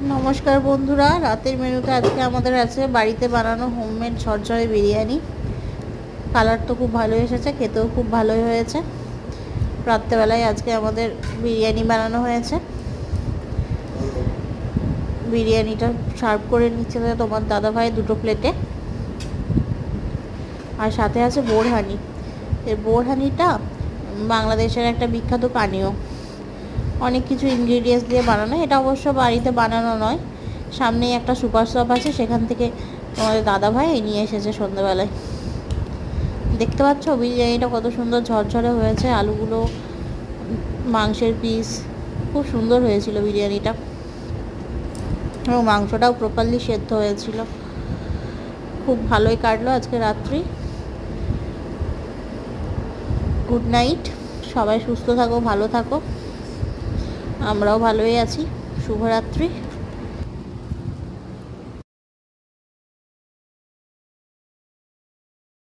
নমস্কার বন্ধুরা, রাতের মেনুতে আজকে আমাদের আছে বাড়িতে বানানো হোমমেড ঝরঝরে বিরিয়ানি। কালার তো খুব ভালো এসেছে, খেতেও খুব ভালোই হয়েছে। রাত্রেবেলায় আজকে আমাদের বিরিয়ানি বানানো হয়েছে। বিরিয়ানিটা সার্ভ করে নিচ্ছে তোমার দাদাভাই দুটো প্লেটে, আর সাথে আছে বোরহানি। এই বোরহানিটা বাংলাদেশের একটা বিখ্যাত পানীয়, অনেক কিছু ইনগ্রিডিয়েন্টস দিয়ে বানানো। এটা অবশ্য বাড়িতে বানানো নয়, সামনেই একটা সুপার শপ আছে, সেখান থেকে তোমাদের দাদাভাই নিয়ে এসেছে সন্ধ্যাবেলায়। দেখতে পাচ্ছ বিরিয়ানিটা কত সুন্দর ঝরঝরে হয়েছে, আলুগুলো, মাংসের পিস খুব সুন্দর হয়েছিল বিরিয়ানিটা, এবং মাংসটাও প্রপারলি সেদ্ধ হয়েছিল। খুব ভালোই কাটলো আজকে রাত্রি। গুড নাইট, সবাই সুস্থ থাকো, ভালো থাকো। আমরাও ভালোই আছি। শুভরাত্রি।